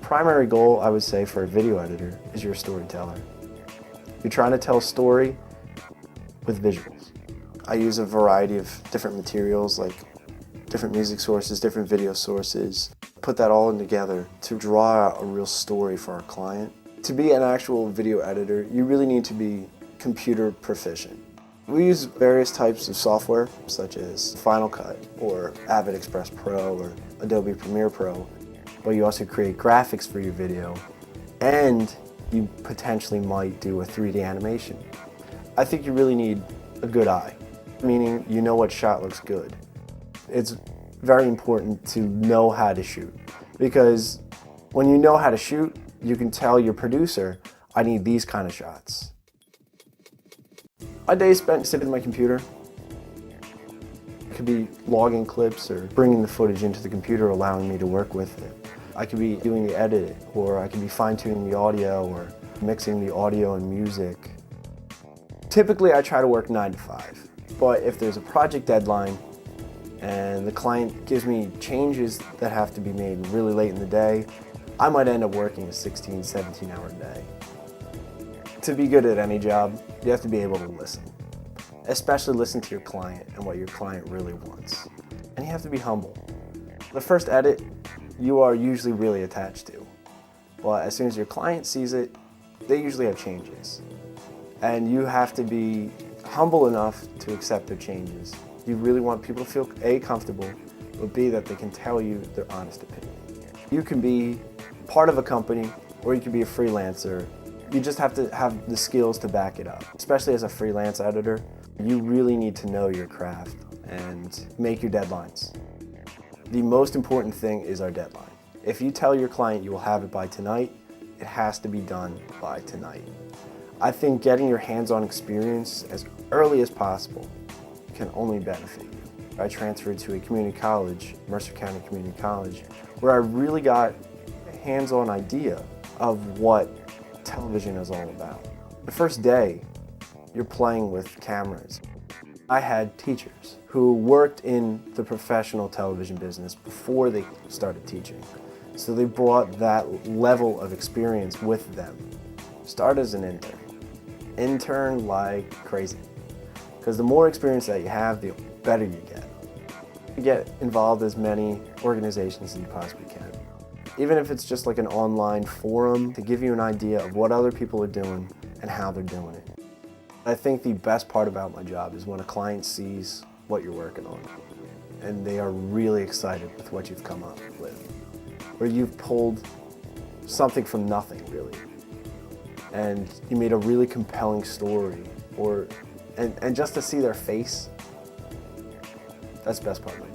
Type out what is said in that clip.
primary goal, I would say, for a video editor is you're a storyteller. You're trying to tell a story with visuals. I use a variety of different materials, like different music sources, different video sources. Put that all in together to draw out a real story for our client. To be an actual video editor, you really need to be computer proficient. We use various types of software, such as Final Cut, or Avid Express Pro, or Adobe Premiere Pro. But you also create graphics for your video, and you potentially might do a 3D animation. I think you really need a good eye, meaning you know what shot looks good. It's very important to know how to shoot, because when you know how to shoot, you can tell your producer, I need these kind of shots. My day is spent sitting at my computer. It could be logging clips or bringing the footage into the computer, allowing me to work with it. I could be doing the editing, or I could be fine-tuning the audio, or mixing the audio and music. Typically, I try to work 9 to 5, but if there's a project deadline and the client gives me changes that have to be made really late in the day, I might end up working a 16, 17-hour day. To be good at any job, you have to be able to listen, especially listen to your client and what your client really wants. And you have to be humble. The first edit, you are usually really attached to. But as soon as your client sees it, they usually have changes. And you have to be humble enough to accept their changes. You really want people to feel A, comfortable, but B, that they can tell you their honest opinion. You can be part of a company, or you can be a freelancer. You just have to have the skills to back it up. Especially as a freelance editor, you really need to know your craft and make your deadlines. The most important thing is our deadline. If you tell your client you will have it by tonight, it has to be done by tonight. I think getting your hands-on experience as early as possible can only benefit you. I transferred to a community college, Mercer County Community College, where I really got a hands-on idea of what television is all about. The first day, you're playing with cameras. I had teachers who worked in the professional television business before they started teaching. So they brought that level of experience with them. Start as an intern. Intern like crazy. Because the more experience that you have, the better you get. You get involved as many organizations as you possibly can. Even if it's just like an online forum to give you an idea of what other people are doing and how they're doing it. I think the best part about my job is when a client sees what you're working on and they are really excited with what you've come up with. Where you've pulled something from nothing, really. And you made a really compelling story, and just to see their face, that's the best part of my job.